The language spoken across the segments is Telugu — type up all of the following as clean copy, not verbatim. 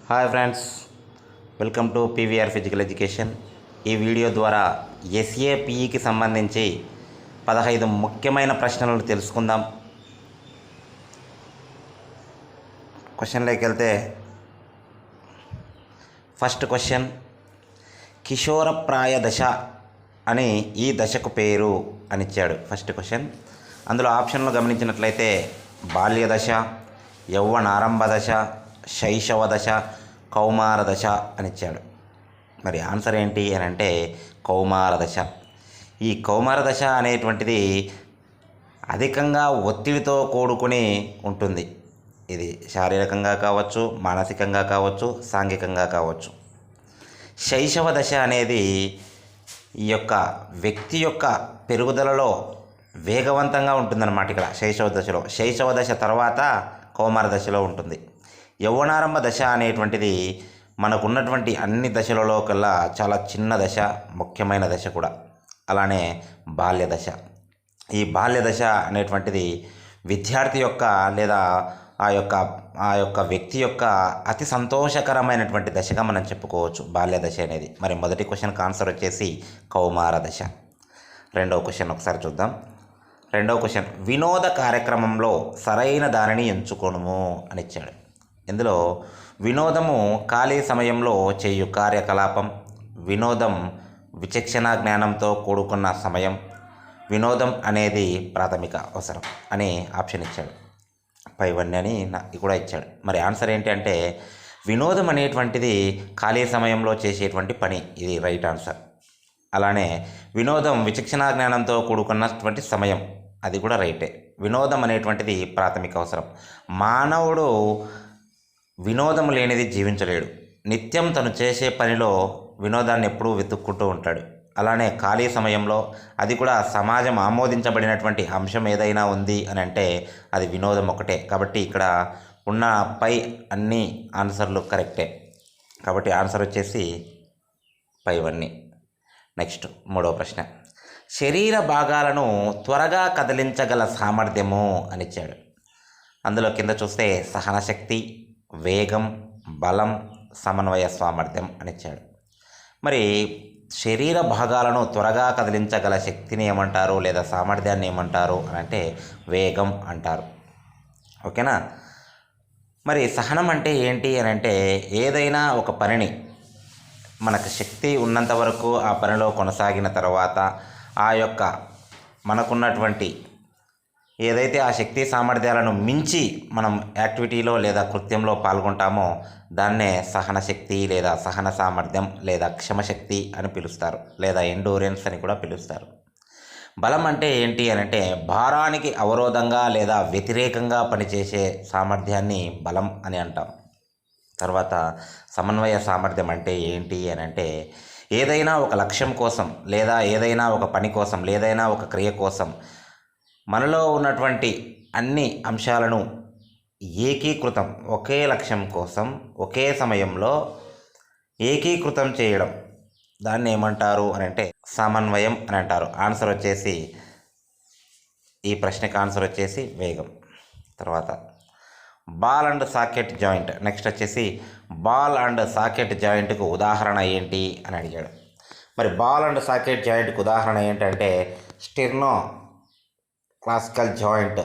Hi friends, welcome to PVR physical education. ఈ వీడియో ద్వారా ఎస్ఏపిఈకి సంబంధించి 15 ముఖ్యమైన ప్రశ్నలను తెలుసుకుందాం. క్వశ్చన్లోకి వెళ్తే ఫస్ట్ క్వశ్చన్, కిషోరప్రాయ దశ అని ఈ దశకు పేరు అని ఇచ్చాడు. First question. అందులో ఆప్షన్లు గమనించినట్లయితే బాల్య దశ, యౌవనారంభ దశ, శైశవ దశ, కౌమార దశ అని ఇచ్చాడు. మరి ఆన్సర్ ఏంటి అని అంటే కౌమార దశ. ఈ కౌమార దశ అనేటువంటిది అధికంగా ఒత్తిడితో కూడుకుని ఉంటుంది. ఇది శారీరకంగా కావచ్చు, మానసికంగా కావచ్చు, సాంఘికంగా కావచ్చు. శైశవ దశ అనేది ఈ యొక్క వ్యక్తి యొక్క పెరుగుదలలో వేగవంతంగా ఉంటుందన్నమాట. ఇక్కడ శైశవ దశ తర్వాత కౌమార దశలో ఉంటుంది. యౌవనారంభ దశ అనేటువంటిది మనకున్నటువంటి అన్ని దశలలో కల్లా చాలా చిన్న దశ, ముఖ్యమైన దశ కూడా. అలానే బాల్య దశ. ఈ బాల్య దశ అనేటువంటిది విద్యార్థి యొక్క లేదా ఆ యొక్క వ్యక్తి యొక్క అతి సంతోషకరమైనటువంటి దశగా మనం చెప్పుకోవచ్చు బాల్య దశ అనేది. మరి మొదటి క్వశ్చన్కి ఆన్సర్ వచ్చేసి కౌమార దశ. రెండవ క్వశ్చన్ ఒకసారి చూద్దాం. రెండవ క్వశ్చన్, వినోద కార్యక్రమంలో సరైన దానిని ఎంచుకోను అని ఇచ్చాడు. ఇందులో వినోదము ఖాళీ సమయంలో చేయు కార్యకలాపం, వినోదం విచక్షణ జ్ఞానంతో కూడుకున్న సమయం, వినోదం అనేది ప్రాథమిక అవసరం అని ఆప్షన్ ఇచ్చాడు. పైవన్నీ అని కూడా ఇచ్చాడు. మరి ఆన్సర్ ఏంటి అంటే వినోదం అనేటువంటిది ఖాళీ సమయంలో చేసేటువంటి పని. ఇది రైట్ ఆన్సర్. అలానే వినోదం విచక్షణ జ్ఞానంతో కూడుకున్నటువంటి సమయం, అది కూడా రైటే. వినోదం అనేటువంటిది ప్రాథమిక అవసరం. మానవుడు వినోదం లేనిది జీవించలేడు. నిత్యం తను చేసే పనిలో వినోదాన్ని ఎప్పుడూ వెతుక్కుంటూ ఉంటాడు. అలానే ఖాళీ సమయంలో, అది కూడా సమాజం ఆమోదించబడినటువంటి అంశం ఏదైనా ఉంది అని అంటే అది వినోదం ఒకటే. కాబట్టి ఇక్కడ ఉన్న పై అన్ని ఆన్సర్లు కరెక్టే. కాబట్టి ఆన్సర్ వచ్చేసి పైవన్నీ. నెక్స్ట్ మూడవ ప్రశ్న, శరీర భాగాలను త్వరగా కదిలించగల సామర్థ్యము అని ఇచ్చాడు. అందులో కింద చూస్తే సహనశక్తి, వేగం, బలం, సమన్వయ సామర్థ్యం అని ఇచ్చాడు. మరి శరీర భాగాలను త్వరగా కదిలించగల శక్తిని ఏమంటారు లేదా సామర్థ్యాన్ని ఏమంటారు అని అంటే వేగం అంటారు. ఓకేనా. మరి సహనం అంటే ఏంటి అని అంటే ఏదైనా ఒక పనిని మనకు శక్తి ఉన్నంత వరకు ఆ పనిలో కొనసాగిన తర్వాత ఆ యొక్క మనకున్నటువంటి ఏదైతే ఆ శక్తి సామర్థ్యాలను మించి మనం యాక్టివిటీలో లేదా కృత్యంలో పాల్గొంటామో దాన్నే సహన శక్తి లేదా సహన సామర్థ్యం లేదా క్షమశక్తి అని పిలుస్తారు, లేదా ఎండూరెన్స్ అని కూడా పిలుస్తారు. బలం అంటే ఏంటి అని అంటే భారానికి అవరోధంగా లేదా వ్యతిరేకంగా పనిచేసే సామర్థ్యాన్ని బలం అని అంటాం. తర్వాత సమన్వయ సామర్థ్యం అంటే ఏంటి అని అంటే ఏదైనా ఒక లక్ష్యం కోసం లేదా ఏదైనా ఒక పని కోసం లేదైనా ఒక క్రియ కోసం మనలో ఉన్నటువంటి అన్ని అంశాలను ఏకీకృతం, ఒకే లక్ష్యం కోసం ఒకే సమయంలో ఏకీకృతం చేయడం, దాన్ని ఏమంటారు అని అంటే సమన్వయం అని అంటారు. ఆన్సర్ వచ్చేసి ఈ ప్రశ్నకి ఆన్సర్ వచ్చేసి వేగం. తర్వాత ball and socket joint. Next వచ్చేసి బాల్ అండ్ సాకెట్ జాయింట్కు ఉదాహరణ ఏంటి అని అడిగాడు. మరి బాల్ అండ్ సాకెట్ జాయింట్కి ఉదాహరణ ఏంటంటే స్టిర్నో క్లాసికల్ జాయింట్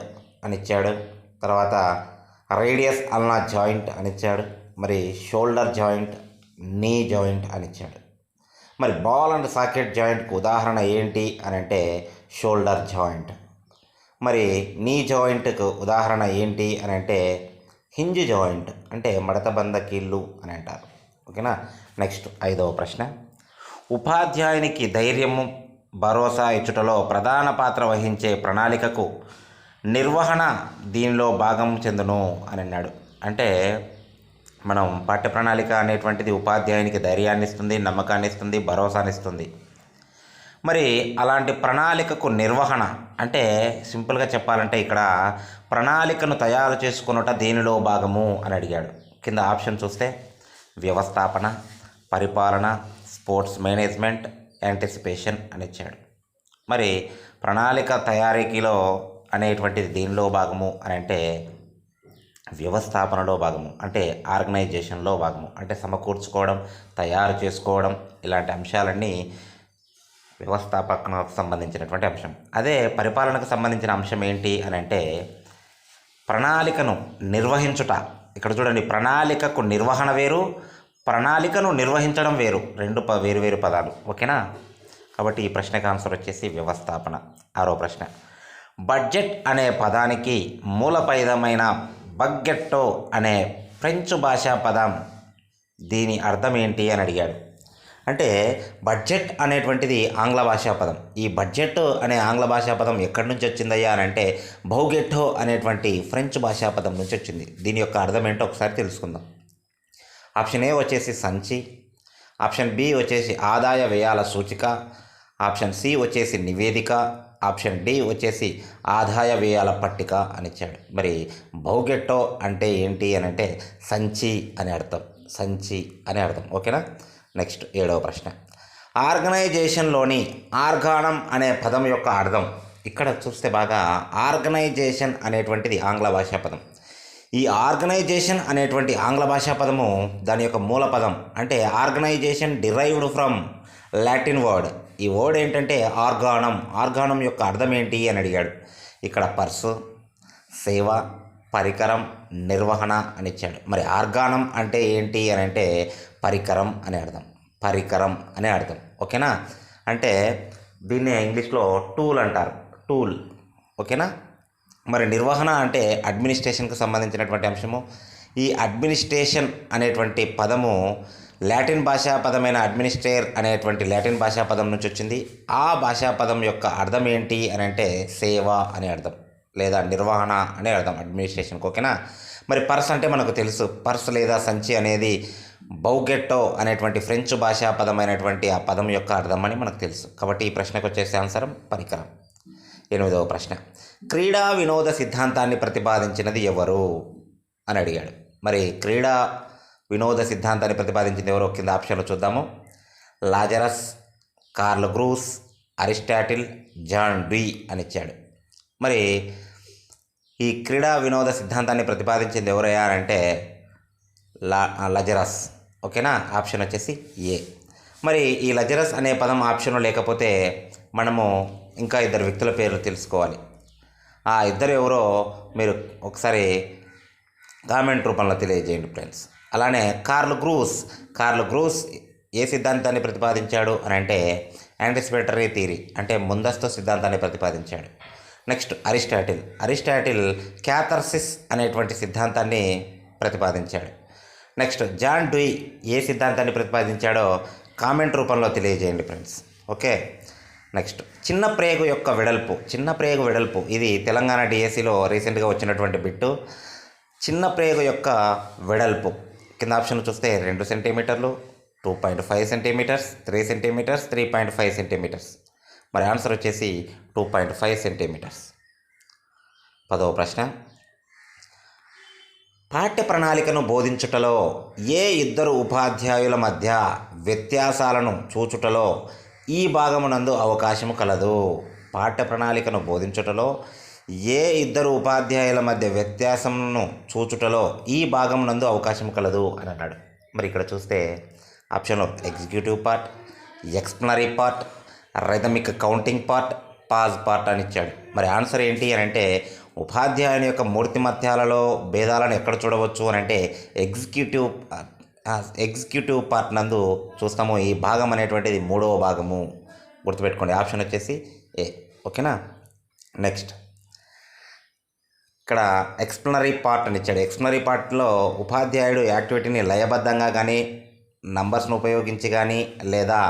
అని ఇచ్చాడు. తర్వాత రేడియస్ అల్నా జాయింట్ అని ఇచ్చాడు. మరి షోల్డర్ జాయింట్, నీ జాయింట్ అని ఇచ్చాడు. మరి బాల్ అండ్ సాకెట్ జాయింట్కి ఉదాహరణ ఏంటి అని అంటే షోల్డర్ జాయింట్. మరి నీ జాయింట్కు ఉదాహరణ ఏంటి అని అంటే హింజ్ జాయింట్, అంటే మడతబంద కీళ్ళు అని అంటారు. ఓకేనా. నెక్స్ట్ ఐదవ ప్రశ్న, ఉపాధ్యాయునికి ధైర్యము భరోసా ఇచ్చుటలో ప్రధాన పాత్ర వహించే ప్రణాళికకు నిర్వహణ దీనిలో భాగం చెందును అని అన్నాడు. అంటే మనం పాఠ్య ప్రణాళిక అనేటువంటిది ఉపాధ్యాయునికి ధైర్యాన్ని ఇస్తుంది, నమ్మకాన్ని ఇస్తుంది, భరోసాని ఇస్తుంది. మరి అలాంటి ప్రణాళికకు నిర్వహణ అంటే సింపుల్గా చెప్పాలంటే ఇక్కడ ప్రణాళికను తయారు చేసుకున్నట దీనిలో భాగము అని అడిగాడు. కింద ఆప్షన్ చూస్తే వ్యవస్థాపన, పరిపాలన, స్పోర్ట్స్ మేనేజ్మెంట్, యాంటిసిపేషన్ అని ఇచ్చాడు. మరి ప్రణాళిక తయారీకిలో అనేటువంటిది దీనిలో భాగము అని అంటే వ్యవస్థాపనలో భాగము, అంటే ఆర్గనైజేషన్లో భాగము, అంటే సమకూర్చుకోవడం, తయారు చేసుకోవడం, ఇలాంటి అంశాలన్నీ వ్యవస్థాపకకు సంబంధించినటువంటి అంశం. అదే పరిపాలనకు సంబంధించిన అంశం ఏంటి అని అంటే ప్రణాళికను నిర్వహించుట. ఇక్కడ చూడండి, ప్రణాళికకు నిర్వహణ వేరు, ప్రణాళికను నిర్వహించడం వేరు, రెండు వేరు వేరు పదాలు. ఓకేనా? కాబట్టి ఈ ప్రశ్నకు ఆన్సర్ వచ్చేసి వ్యవస్థాపన. 6వ ప్రశ్న, బడ్జెట్ అనే పదానికి మూలపైదమైన బగ్గెట్టో అనే ఫ్రెంచ్ భాషా పదం, దీని అర్థం ఏంటి అని అడిగాడు. అంటే బడ్జెట్ అనేటువంటిది ఆంగ్ల భాషా పదం. ఈ బడ్జెట్ అనే ఆంగ్ల భాషా పదం ఎక్కడి నుంచి వచ్చిందయ్యా అని అంటే బౌగెట్టో అనేటువంటి ఫ్రెంచ్ భాషా పదం నుంచి వచ్చింది. దీని యొక్క అర్థం ఏంటో ఒకసారి తెలుసుకుందాం. ఆప్షన్ ఏ వచ్చేసి సంచి, ఆప్షన్ బి వచ్చేసి ఆదాయ వ్యయాల సూచిక, ఆప్షన్ సి వచ్చేసి నివేదిక, ఆప్షన్ డి వచ్చేసి ఆదాయ వ్యయాల పట్టిక అని ఇచ్చాడు. మరి బౌగెట్టో అంటే ఏంటి అని అంటే సంచి అని అర్థం, సంచి అని అర్థం. ఓకేనా? నెక్స్ట్ 7వ ప్రశ్న, ఆర్గనైజేషన్లోని ఆర్గానం అనే పదం యొక్క అర్థం. ఇక్కడ చూస్తే బాగా ఆర్గనైజేషన్ అనేటువంటిది ఆంగ్ల భాషా పదం. ఈ ఆర్గనైజేషన్ అనేటువంటి ఆంగ్ల భాషా పదము దాని యొక్క మూల పదం, అంటే organization derived from Latin word. ఈ వర్డ్ ఏంటంటే ఆర్గానం. ఆర్గానం యొక్క అర్థం ఏంటి అని అడిగాడు. ఇక్కడ పర్సు, సేవ, పరికరం, నిర్వహణ అని ఇచ్చాడు. మరి ఆర్గానం అంటే ఏంటి అని అంటే పరికరం అని అర్థం, పరికరం అనే అర్థం. ఓకేనా? అంటే దీన్ని ఇంగ్లీష్లో టూల్ అంటారు, టూల్. ఓకేనా? మరి నిర్వహణ అంటే అడ్మినిస్ట్రేషన్కు సంబంధించినటువంటి అంశము. ఈ అడ్మినిస్ట్రేషన్ అనేటువంటి పదము లాటిన్ భాషా పదమైన అడ్మినిస్ట్రేర్ అనేటువంటి లాటిన్ భాషా పదం నుంచి వచ్చింది. ఆ భాషా పదం యొక్క అర్థం ఏంటి అని అంటే సేవ అనే అర్థం, లేదా నిర్వహణ అనే అర్థం అడ్మినిస్ట్రేషన్కి. ఓకేనా? మరి పర్స్ అంటే మనకు తెలుసు, పర్స్ లేదా సంచి అనేది బౌగెట్టో అనేటువంటి ఫ్రెంచ్ భాషా పదమైనటువంటి ఆ పదం యొక్క అర్థం అని మనకు తెలుసు. కాబట్టి ఈ ప్రశ్నకు వచ్చేసి ఆన్సర్ పరికరం. 8వ ప్రశ్న, క్రీడా వినోద సిద్ధాంతాన్ని ప్రతిపాదించినది ఎవరు అని అడిగాడు. మరి క్రీడా వినోద సిద్ధాంతాన్ని ప్రతిపాదించింది ఎవరో కింద ఆప్షన్లు చూద్దాము. Lazarus, Karl Groos, Aristotle, John Dewey అని ఇచ్చాడు. మరి ఈ క్రీడా వినోద సిద్ధాంతాన్ని ప్రతిపాదించింది ఎవరయ్యా అంటే లజరస్. ఓకేనా? ఆప్షన్ వచ్చేసి ఏ. మరి ఈ లజరస్ అనే పదం ఆప్షన్లో లేకపోతే మనము ఇంకా 2 వ్యక్తుల పేర్లు తెలుసుకోవాలి. ఆ ఇద్దరు ఎవరో మీరు ఒకసారి కామెంట్ రూపంలో తెలియజేయండి ఫ్రెండ్స్. అలానే కార్ల్ గ్రూస్ ఏ సిద్ధాంతాన్ని ప్రతిపాదించాడు అని అంటే యాంటిసిపేటరీ థియరీ, అంటే ముందస్తు సిద్ధాంతాన్ని ప్రతిపాదించాడు. నెక్స్ట్ అరిస్టాటిల్ క్యాథర్సిస్ అనేటువంటి సిద్ధాంతాన్ని ప్రతిపాదించాడు. నెక్స్ట్ జాన్ డ్యూయీ ఏ సిద్ధాంతాన్ని ప్రతిపాదించాడో కామెంట్ రూపంలో తెలియజేయండి ఫ్రెండ్స్. ఓకే. నెక్స్ట్ చిన్న ప్రేగు యొక్క వెడల్పు ఇది తెలంగాణ డిఎస్సిలో రీసెంట్గా వచ్చినటువంటి బిట్టు. చిన్న ప్రేగు యొక్క వెడల్పు కింద ఆప్షన్ చూస్తే 2 సెంటీమీటర్లు, 2.5 సెంటీమీటర్స్, 3 సెంటీమీటర్స్, 3.5 సెంటీమీటర్స్. మరి ఆన్సర్ వచ్చేసి 2.5 సెంటీమీటర్స్. 10వ ప్రశ్న, పాఠ్య ప్రణాళికను బోధించుటలో ఏ ఇద్దరు ఉపాధ్యాయుల మధ్య వ్యత్యాసాలను చూచుటలో ఈ భాగమునందు అవకాశము కలదు. పాఠ్య ప్రణాళికను బోధించుటలో ఏ ఇద్దరు ఉపాధ్యాయుల మధ్య వ్యత్యాసమును చూచుటలో ఈ భాగమునందు అవకాశం కలదు అని అన్నాడు. మరి ఇక్కడ చూస్తే ఆప్షన్లో executive part, explanatory part, rhythmic counting part, pause part అని ఇచ్చాడు. మరి ఆన్సర్ ఏంటి అని అంటే ఉపాధ్యాయుని యొక్క మూర్తిమత్యాలలో భేదాలను ఎక్కడ చూడవచ్చు అని అంటే ఎగ్జిక్యూటివ్ పార్ట్ నందు చూస్తాము. ఈ భాగం అనేటువంటిది 3వ భాగము, గుర్తుపెట్టుకోండి. ఆప్షన్ వచ్చేసి ఏ. ఓకేనా? నెక్స్ట్ ఇక్కడ ఎక్స్ప్లనరీ పార్ట్ అని ఇచ్చాడు. ఎక్స్ప్లనరీ పార్ట్లో ఉపాధ్యాయుడు యాక్టివిటీని లయబద్ధంగా కానీ నంబర్స్ను ఉపయోగించి కానీ లేదా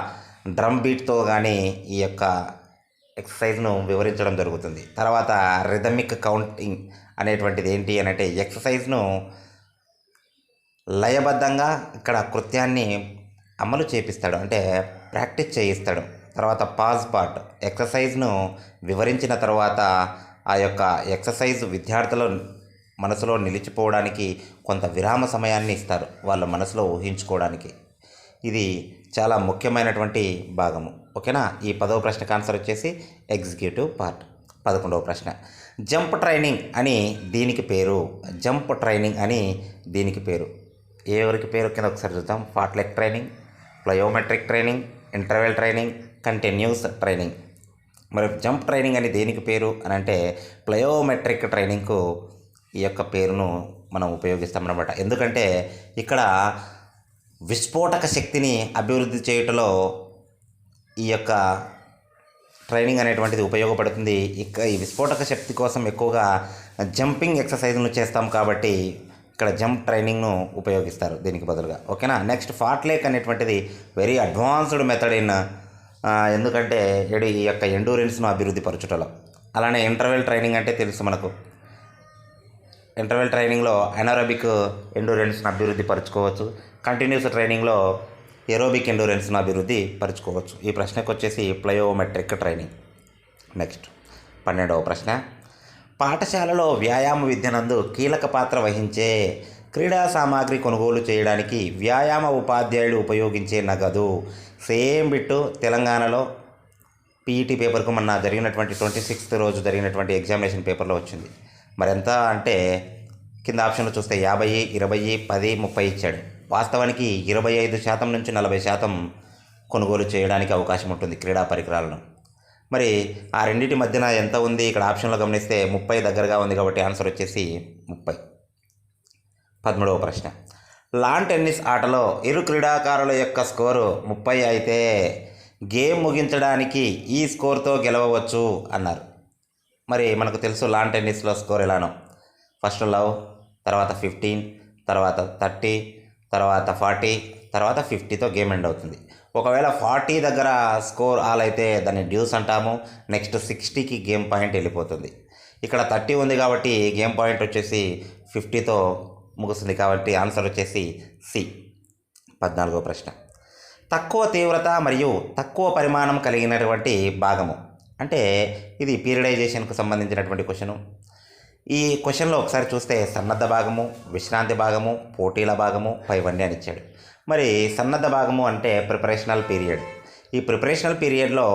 డ్రమ్ బీట్తో కానీ ఈ యొక్క ఎక్సర్సైజ్ను వివరించడం జరుగుతుంది. తర్వాత రిథమిక్ కౌంటింగ్ అనేటువంటిది ఏంటి అని అంటే ఎక్సర్సైజ్ను లయబద్ధంగా ఇక్కడ కృత్యాన్ని అమలు చేపిస్తాడు, అంటే ప్రాక్టీస్ చేయిస్తాడు. తర్వాత పాజ్ పార్ట్ ఎక్సర్సైజ్ను వివరించిన తర్వాత ఆ యొక్క ఎక్సర్సైజ్ విద్యార్థుల మనసులో నిలిచిపోవడానికి కొంత విరామ సమయాన్ని ఇస్తారు, వాళ్ళ మనసులో ఊహించుకోవడానికి. ఇది చాలా ముఖ్యమైనటువంటి భాగము. ఓకేనా? ఈ 10వ ప్రశ్నకు ఆన్సర్ వచ్చేసి ఎగ్జిక్యూటివ్ పార్ట్. 11వ ప్రశ్న, జంప్ ట్రైనింగ్ అని దీనికి పేరు. జంప్ ట్రైనింగ్ అని దీనికి పేరు. ఎవరికి పేరు కింద ఒకసారి చూద్దాం. Fartlek training, plyometric training, interval training, continuous training. మరి జంప్ ట్రైనింగ్ అని దేనికి పేరు అని అంటే ప్లయోమెట్రిక్ ట్రైనింగ్కు ఈ యొక్క పేరును మనం ఉపయోగిస్తామన్నమాట. ఎందుకంటే ఇక్కడ విస్ఫోటక శక్తిని అభివృద్ధి చేయటంలో ఈ యొక్క ట్రైనింగ్ అనేటువంటిది ఉపయోగపడుతుంది. ఈ విస్ఫోటక శక్తి కోసం ఎక్కువగా జంపింగ్ ఎక్సర్సైజ్ను చేస్తాం కాబట్టి ఇక్కడ జంప్ ట్రైనింగ్ను ఉపయోగిస్తారు దీనికి బదులుగా. ఓకేనా. నెక్స్ట్ ఫార్ట్లెక్ అనేటువంటిది వెరీ అడ్వాన్స్డ్ మెథడ్ ఇన్ ఎందుకంటే ఈ యొక్క ఎండూరెన్స్ను అభివృద్ధి పరచుటలో. అలానే ఇంటర్వెల్ ట్రైనింగ్ అంటే తెలుసు మనకు. ఇంటర్వెల్ ట్రైనింగ్లో ఎనారోబిక్ ఎండూరెన్స్ను అభివృద్ధి పరచుకోవచ్చు. కంటిన్యూస్ ట్రైనింగ్లో ఏరోబిక్ ఎండూరెన్స్ను అభివృద్ధి పరచుకోవచ్చు. ఈ ప్రశ్నకు వచ్చేసి ప్లయోమెట్రిక్ ట్రైనింగ్. నెక్స్ట్ 12వ ప్రశ్న. పాఠశాలలో వ్యాయామ విద్యనందు కీలక పాత్ర వహించే క్రీడా సామాగ్రి కొనుగోలు చేయడానికి వ్యాయామ ఉపాధ్యాయులు ఉపయోగించే నగదు. సేమ్ బిట్టు తెలంగాణలో పీఈటీ పేపర్కు మొన్న జరిగినటువంటి 26th రోజు జరిగినటువంటి ఎగ్జామినేషన్ పేపర్లో వచ్చింది. మరి ఎంత అంటే కింద ఆప్షన్లు చూస్తే 50, 20, 10, 30 ఇచ్చాడు. వాస్తవానికి 25% నుంచి 40% కొనుగోలు చేయడానికి అవకాశం ఉంటుంది క్రీడా పరికరాలను. మరి ఆ రెండింటి మధ్యన ఎంత ఉంది ఇక్కడ ఆప్షన్లో గమనిస్తే 30 దగ్గరగా ఉంది కాబట్టి ఆన్సర్ వచ్చేసి 30. 13వ ప్రశ్న. లాన్ టెన్నిస్ ఆటలో ఇరు క్రీడాకారుల యొక్క స్కోరు 30 అయితే గేమ్ ముగించడానికి ఈ స్కోర్తో గెలవవచ్చు అన్నారు. మరి మనకు తెలుసు లాన్ టెన్నిస్లో స్కోర్ ఎలానో. ఫస్ట్ లవ్, తర్వాత 15, తర్వాత 30, తర్వాత 40, తర్వాత 50తో గేమ్ ఎండ్ అవుతుంది. ఒకవేళ 40 దగ్గర స్కోర్ ఆల్ అయితే దాన్ని డ్యూస్ అంటాము. నెక్స్ట్ 60కి గేమ్ పాయింట్ వెళ్ళిపోతుంది. ఇక్కడ 30 ఉంది కాబట్టి గేమ్ పాయింట్ వచ్చేసి 50తో ముగుస్తుంది కాబట్టి ఆన్సర్ వచ్చేసి సి. 14వ ప్రశ్న. తక్కువ తీవ్రత మరియు తక్కువ పరిమాణం కలిగినటువంటి భాగము అంటే ఇది పీరియడైజేషన్కు సంబంధించినటువంటి క్వశ్చను. ఈ క్వశ్చన్లో ఒకసారి చూస్తే సన్నద్ధ భాగము, విశ్రాంతి భాగము, పోటీల భాగము, పైవన్నీ అని ఇచ్చాడు. మరి సన్నద్ధ భాగము అంటే ప్రిపరేషనల్ పీరియడ్. ఈ ప్రిపరేషనల్ పీరియడ్లో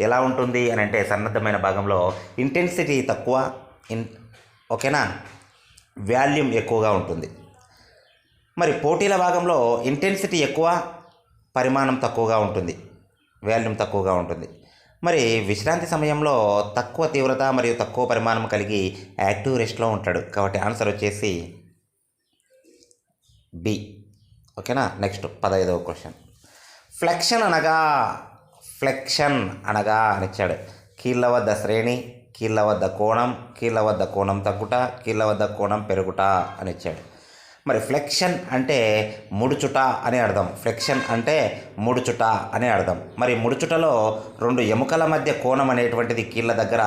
ఎలా ఉంటుంది అని అంటే సన్నద్ధమైన భాగంలో ఇంటెన్సిటీ తక్కువ, ఓకేనా, వాల్యూమ్ ఎక్కువగా ఉంటుంది. మరి పోటీల భాగంలో ఇంటెన్సిటీ ఎక్కువ, పరిమాణం తక్కువగా ఉంటుంది, వాల్యూమ్ తక్కువగా ఉంటుంది. మరి విశ్రాంతి సమయంలో తక్కువ తీవ్రత మరియు తక్కువ పరిమాణం కలిగి యాక్టివ్ రెస్ట్లో ఉంటాడు కాబట్టి ఆన్సర్ వచ్చేసి బి. ఓకేనా. నెక్స్ట్ 15వ క్వశ్చన్. ఫ్లెక్షన్ అనగా అని ఇచ్చాడు. కీళ్ళ వద్ద శ్రేణి, కీళ్ళ వద్ద కోణం, కీళ్ళ వద్ద కోణం తగ్గుట, కీళ్ళ వద్ద కోణం పెరుగుట అని ఇచ్చాడు. మరి ఫ్లెక్షన్ అంటే ముడుచుట అని అర్థం. ఫ్లెక్షన్ అంటే ముడుచుట అని అర్థం. మరి ముడుచుటలో 2 ఎముకల మధ్య కోణం అనేటువంటిది కీళ్ళ దగ్గర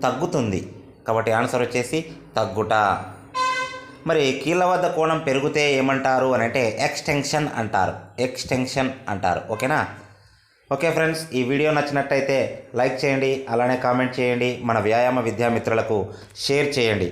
తగ్గుతుంది కాబట్టి ఆన్సర్ వచ్చేసి తగ్గుట. మరి కీళ్ళ వద్ద కోణం పెరిగితే ఏమంటారు అని అంటే ఎక్స్టెన్షన్ అంటారు. ఓకేనా. ఓకే ఫ్రెండ్స్, ఈ వీడియో నచ్చినట్టయితే లైక్ చేయండి, అలానే కామెంట్ చేయండి, మన వ్యాయామ విద్యామిత్రులకు షేర్ చేయండి.